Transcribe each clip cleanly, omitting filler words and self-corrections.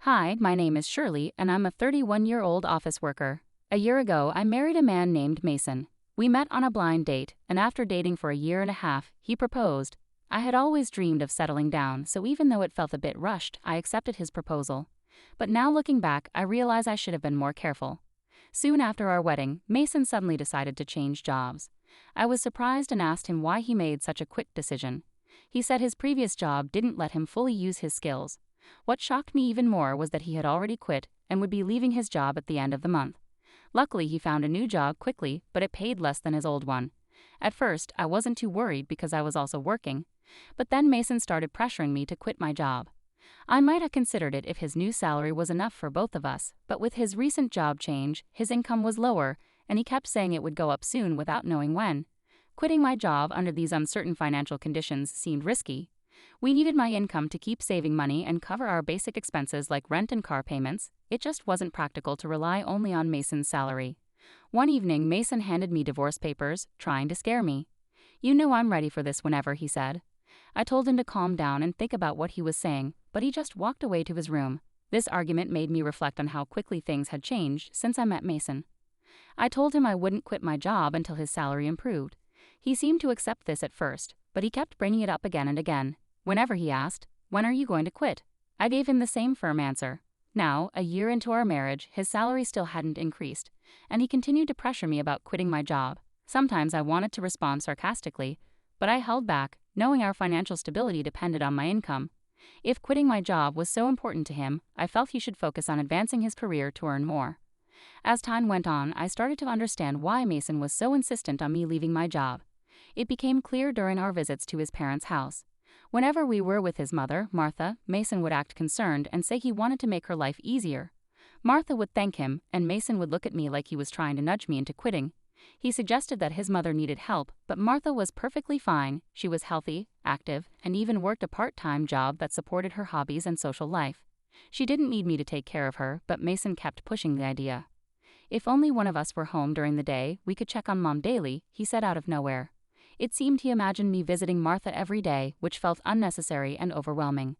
Hi, my name is Shirley, and I'm a 31-year-old office worker. A year ago, I married a man named Mason. We met on a blind date, and after dating for a year and a half, he proposed. I had always dreamed of settling down, so even though it felt a bit rushed, I accepted his proposal. But now looking back, I realize I should have been more careful. Soon after our wedding, Mason suddenly decided to change jobs. I was surprised and asked him why he made such a quick decision. He said his previous job didn't let him fully use his skills. What shocked me even more was that he had already quit and would be leaving his job at the end of the month. Luckily, he found a new job quickly, but it paid less than his old one. At first, I wasn't too worried because I was also working. But then Mason started pressuring me to quit my job. I might have considered it if his new salary was enough for both of us, but with his recent job change, his income was lower, and he kept saying it would go up soon without knowing when. Quitting my job under these uncertain financial conditions seemed risky. We needed my income to keep saving money and cover our basic expenses like rent and car payments. It just wasn't practical to rely only on Mason's salary. One evening, Mason handed me divorce papers, trying to scare me. "You know I'm ready for this whenever," he said. I told him to calm down and think about what he was saying, but he just walked away to his room. This argument made me reflect on how quickly things had changed since I met Mason. I told him I wouldn't quit my job until his salary improved. He seemed to accept this at first, but he kept bringing it up again and again. Whenever he asked, "When are you going to quit?" I gave him the same firm answer. Now, a year into our marriage, his salary still hadn't increased, and he continued to pressure me about quitting my job. Sometimes I wanted to respond sarcastically, but I held back, knowing our financial stability depended on my income. If quitting my job was so important to him, I felt he should focus on advancing his career to earn more. As time went on, I started to understand why Mason was so insistent on me leaving my job. It became clear during our visits to his parents' house. Whenever we were with his mother, Martha, Mason would act concerned and say he wanted to make her life easier. Martha would thank him, and Mason would look at me like he was trying to nudge me into quitting. He suggested that his mother needed help, but Martha was perfectly fine. She was healthy, active, and even worked a part-time job that supported her hobbies and social life. She didn't need me to take care of her, but Mason kept pushing the idea. If only one of us were home during the day, we could check on Mom daily, he said out of nowhere. It seemed he imagined me visiting Martha every day, which felt unnecessary and overwhelming.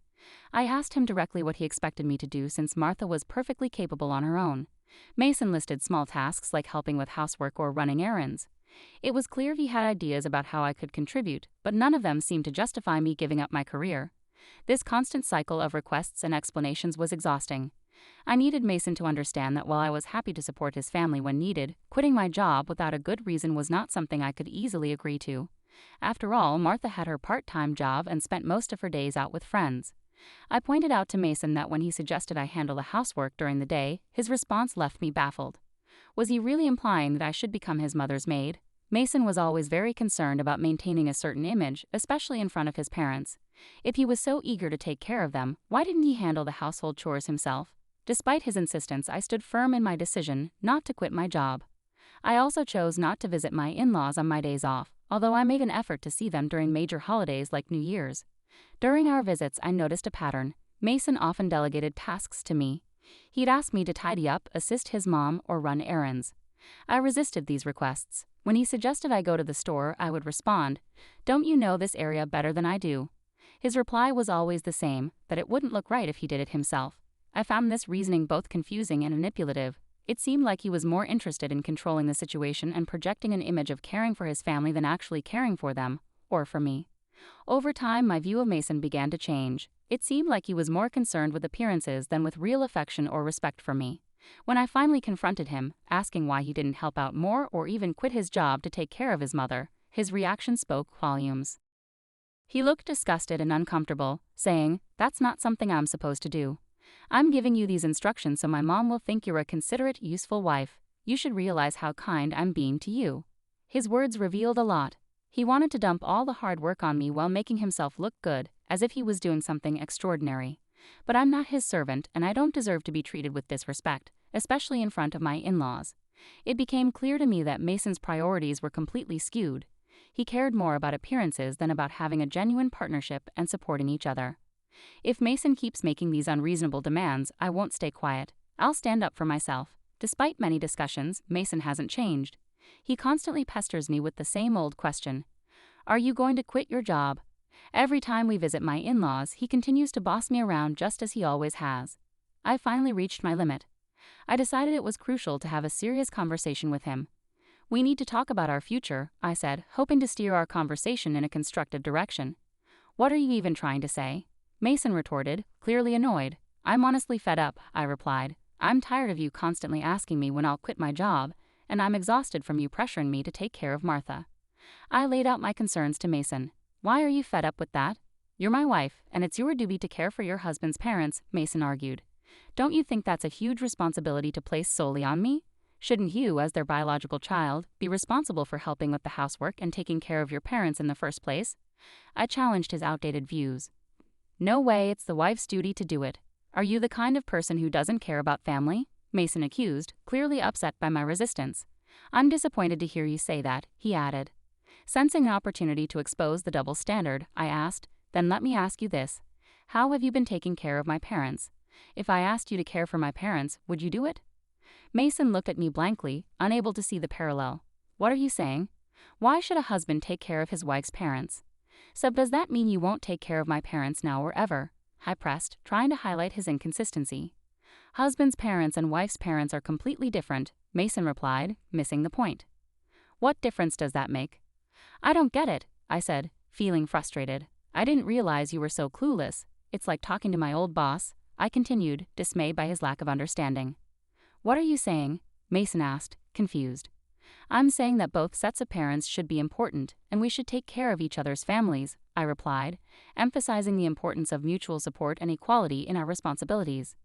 I asked him directly what he expected me to do since Martha was perfectly capable on her own. Mason listed small tasks like helping with housework or running errands. It was clear he had ideas about how I could contribute, but none of them seemed to justify me giving up my career. This constant cycle of requests and explanations was exhausting. I needed Mason to understand that while I was happy to support his family when needed, quitting my job without a good reason was not something I could easily agree to. After all, Martha had her part-time job and spent most of her days out with friends. I pointed out to Mason that when he suggested I handle the housework during the day, his response left me baffled. Was he really implying that I should become his mother's maid? Mason was always very concerned about maintaining a certain image, especially in front of his parents. If he was so eager to take care of them, why didn't he handle the household chores himself? Despite his insistence, I stood firm in my decision not to quit my job. I also chose not to visit my in-laws on my days off, although I made an effort to see them during major holidays like New Year's. During our visits, I noticed a pattern. Mason often delegated tasks to me. He'd ask me to tidy up, assist his mom, or run errands. I resisted these requests. When he suggested I go to the store, I would respond, "Don't you know this area better than I do?" His reply was always the same, that it wouldn't look right if he did it himself. I found this reasoning both confusing and manipulative. It seemed like he was more interested in controlling the situation and projecting an image of caring for his family than actually caring for them, or for me. Over time, my view of Mason began to change. It seemed like he was more concerned with appearances than with real affection or respect for me. When I finally confronted him, asking why he didn't help out more or even quit his job to take care of his mother, his reaction spoke volumes. He looked disgusted and uncomfortable, saying, "That's not something I'm supposed to do. I'm giving you these instructions so my mom will think you're a considerate, useful wife. You should realize how kind I'm being to you." His words revealed a lot. He wanted to dump all the hard work on me while making himself look good, as if he was doing something extraordinary. But I'm not his servant, and I don't deserve to be treated with disrespect, especially in front of my in-laws. It became clear to me that Mason's priorities were completely skewed. He cared more about appearances than about having a genuine partnership and supporting each other. If Mason keeps making these unreasonable demands, I won't stay quiet. I'll stand up for myself. Despite many discussions, Mason hasn't changed. He constantly pesters me with the same old question. "Are you going to quit your job?" Every time we visit my in-laws, he continues to boss me around just as he always has. I finally reached my limit. I decided it was crucial to have a serious conversation with him. We need to talk about our future, I said, hoping to steer our conversation in a constructive direction. What are you even trying to say? Mason retorted, clearly annoyed. I'm honestly fed up, I replied. I'm tired of you constantly asking me when I'll quit my job, and I'm exhausted from you pressuring me to take care of Martha. I laid out my concerns to Mason. Why are you fed up with that? You're my wife, and it's your duty to care for your husband's parents, Mason argued. Don't you think that's a huge responsibility to place solely on me? Shouldn't you, as their biological child, be responsible for helping with the housework and taking care of your parents in the first place? I challenged his outdated views. No way, it's the wife's duty to do it. Are you the kind of person who doesn't care about family? Mason accused, clearly upset by my resistance. I'm disappointed to hear you say that, he added. Sensing an opportunity to expose the double standard, I asked, then let me ask you this. How have you been taking care of my parents? If I asked you to care for my parents, would you do it? Mason looked at me blankly, unable to see the parallel. What are you saying? Why should a husband take care of his wife's parents? So does that mean you won't take care of my parents now or ever? I pressed, trying to highlight his inconsistency. Husband's parents and wife's parents are completely different, Mason replied, missing the point. What difference does that make? I don't get it, I said, feeling frustrated. I didn't realize you were so clueless. It's like talking to my old boss, I continued, dismayed by his lack of understanding. What are you saying? Mason asked, confused. I'm saying that both sets of parents should be important, and we should take care of each other's families, I replied, emphasizing the importance of mutual support and equality in our responsibilities.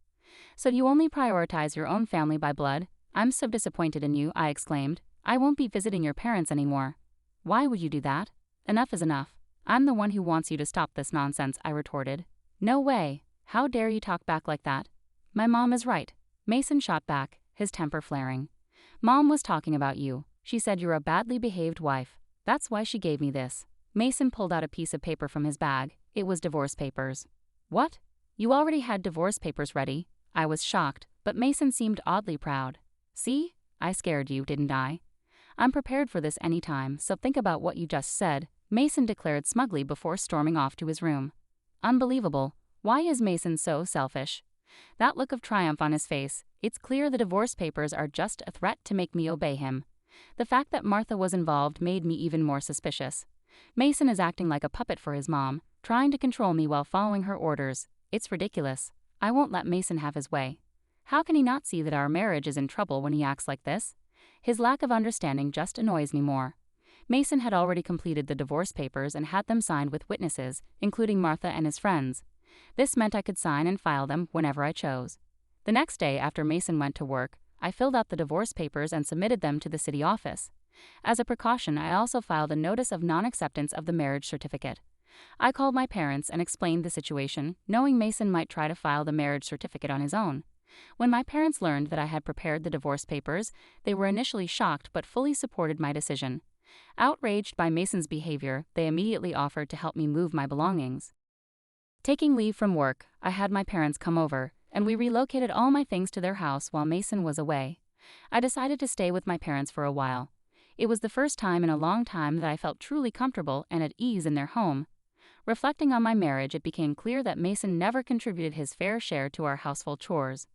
So you only prioritize your own family by blood? I'm so disappointed in you, I exclaimed. I won't be visiting your parents anymore. Why would you do that? Enough is enough. I'm the one who wants you to stop this nonsense, I retorted. No way. How dare you talk back like that? My mom is right. Mason shot back, his temper flaring. Mom was talking about you. She said you're a badly behaved wife. That's why she gave me this. Mason pulled out a piece of paper from his bag. It was divorce papers. What? You already had divorce papers ready? I was shocked, but Mason seemed oddly proud. See? I scared you, didn't I? I'm prepared for this any time, so think about what you just said, Mason declared smugly before storming off to his room. Unbelievable. Why is Mason so selfish? That look of triumph on his face, it's clear the divorce papers are just a threat to make me obey him. The fact that Martha was involved made me even more suspicious. Mason is acting like a puppet for his mom, trying to control me while following her orders. It's ridiculous. I won't let Mason have his way. How can he not see that our marriage is in trouble when he acts like this? His lack of understanding just annoys me more. Mason had already completed the divorce papers and had them signed with witnesses, including Martha and his friends. This meant I could sign and file them whenever I chose. The next day after Mason went to work, I filled out the divorce papers and submitted them to the city office. As a precaution, I also filed a notice of non-acceptance of the marriage certificate. I called my parents and explained the situation, knowing Mason might try to file the marriage certificate on his own. When my parents learned that I had prepared the divorce papers, they were initially shocked but fully supported my decision. Outraged by Mason's behavior, they immediately offered to help me move my belongings. Taking leave from work, I had my parents come over, and we relocated all my things to their house while Mason was away. I decided to stay with my parents for a while. It was the first time in a long time that I felt truly comfortable and at ease in their home. Reflecting on my marriage, it became clear that Mason never contributed his fair share to our household chores.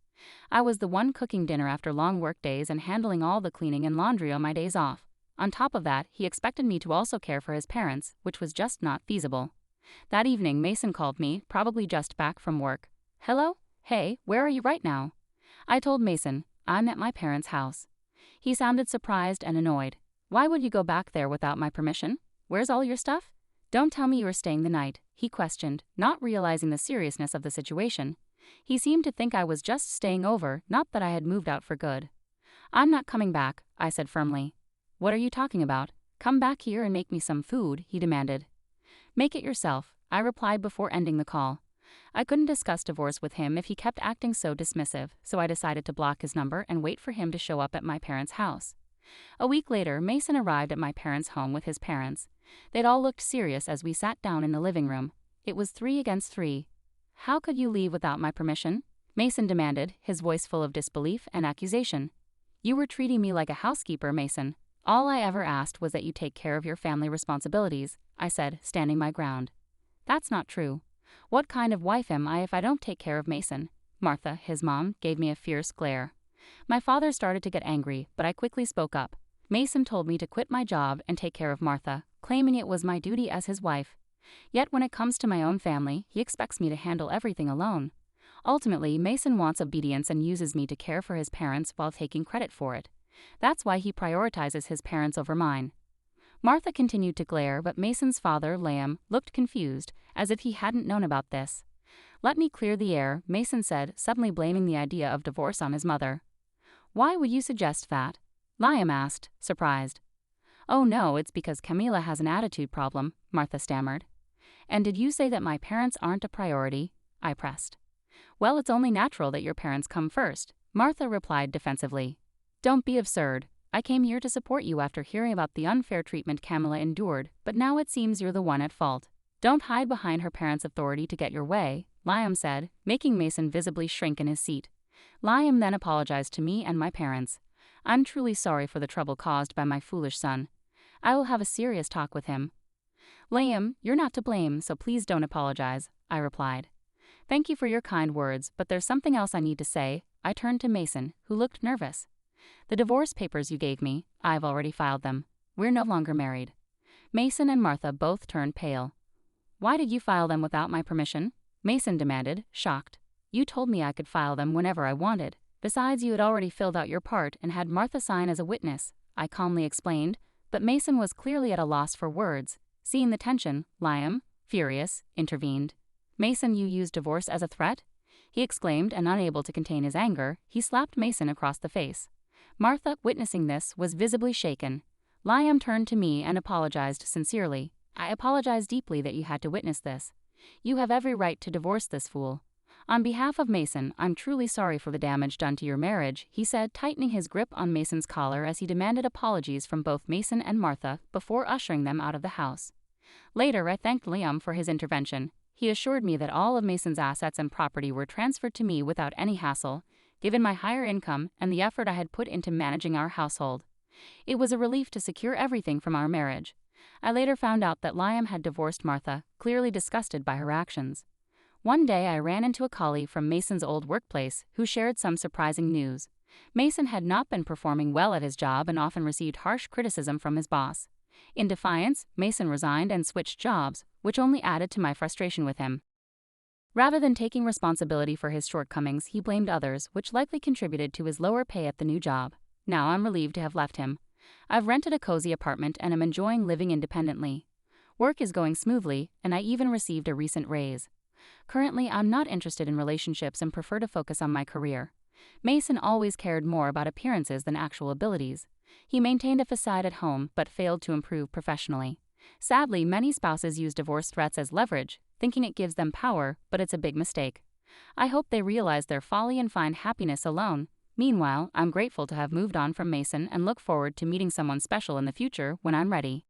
I was the one cooking dinner after long work days and handling all the cleaning and laundry on my days off. On top of that, he expected me to also care for his parents, which was just not feasible. That evening, Mason called me, probably just back from work. Hello? Hey, where are you right now? I told Mason, I'm at my parents' house. He sounded surprised and annoyed. Why would you go back there without my permission? Where's all your stuff? Don't tell me you are staying the night, he questioned, not realizing the seriousness of the situation. He seemed to think I was just staying over, not that I had moved out for good. I'm not coming back, I said firmly. What are you talking about? Come back here and make me some food, he demanded. Make it yourself, I replied before ending the call. I couldn't discuss divorce with him if he kept acting so dismissive, so I decided to block his number and wait for him to show up at my parents' house. A week later, Mason arrived at my parents' home with his parents. They'd all looked serious as we sat down in the living room. It was 3 against 3. How could you leave without my permission? Mason demanded, his voice full of disbelief and accusation. You were treating me like a housekeeper, Mason. All I ever asked was that you take care of your family responsibilities, I said, standing my ground. That's not true. What kind of wife am I if I don't take care of Mason? Martha, his mom, gave me a fierce glare. My father started to get angry, but I quickly spoke up. Mason told me to quit my job and take care of Martha, claiming it was my duty as his wife. Yet when it comes to my own family, he expects me to handle everything alone. Ultimately, Mason wants obedience and uses me to care for his parents while taking credit for it. That's why he prioritizes his parents over mine. Martha continued to glare, but Mason's father, Liam, looked confused, as if he hadn't known about this. "Let me clear the air," Mason said, suddenly blaming the idea of divorce on his mother. "Why would you suggest that?" Liam asked, surprised. "Oh no, it's because Camila has an attitude problem," Martha stammered. "And did you say that my parents aren't a priority?" I pressed. "Well, it's only natural that your parents come first," Martha replied defensively. "Don't be absurd. I came here to support you after hearing about the unfair treatment Camila endured, but now it seems you're the one at fault. Don't hide behind her parents' authority to get your way," Liam said, making Mason visibly shrink in his seat. Liam then apologized to me and my parents. "I'm truly sorry for the trouble caused by my foolish son. I will have a serious talk with him." "Liam, you're not to blame, so please don't apologize," I replied. "Thank you for your kind words, but there's something else I need to say." I turned to Mason, who looked nervous. "The divorce papers you gave me, I've already filed them. We're no longer married." Mason and Martha both turned pale. "Why did you file them without my permission?" Mason demanded, shocked. "You told me I could file them whenever I wanted. Besides, you had already filled out your part and had Martha sign as a witness," I calmly explained, but Mason was clearly at a loss for words. Seeing the tension, Liam, furious, intervened. "Mason, you used divorce as a threat?" he exclaimed, and unable to contain his anger, he slapped Mason across the face. Martha, witnessing this, was visibly shaken. Liam turned to me and apologized sincerely. "I apologize deeply that you had to witness this. You have every right to divorce this fool." "On behalf of Mason, I'm truly sorry for the damage done to your marriage," he said, tightening his grip on Mason's collar as he demanded apologies from both Mason and Martha before ushering them out of the house. Later, I thanked Liam for his intervention. He assured me that all of Mason's assets and property were transferred to me without any hassle, given my higher income and the effort I had put into managing our household. It was a relief to secure everything from our marriage. I later found out that Liam had divorced Martha, clearly disgusted by her actions. One day I ran into a colleague from Mason's old workplace who shared some surprising news. Mason had not been performing well at his job and often received harsh criticism from his boss. In defiance, Mason resigned and switched jobs, which only added to my frustration with him. Rather than taking responsibility for his shortcomings, he blamed others, which likely contributed to his lower pay at the new job. Now I'm relieved to have left him. I've rented a cozy apartment and am enjoying living independently. Work is going smoothly, and I even received a recent raise. Currently, I'm not interested in relationships and prefer to focus on my career. Mason always cared more about appearances than actual abilities. He maintained a facade at home, but failed to improve professionally. Sadly, many spouses use divorce threats as leverage, thinking it gives them power, but it's a big mistake. I hope they realize their folly and find happiness alone. Meanwhile, I'm grateful to have moved on from Mason and look forward to meeting someone special in the future when I'm ready.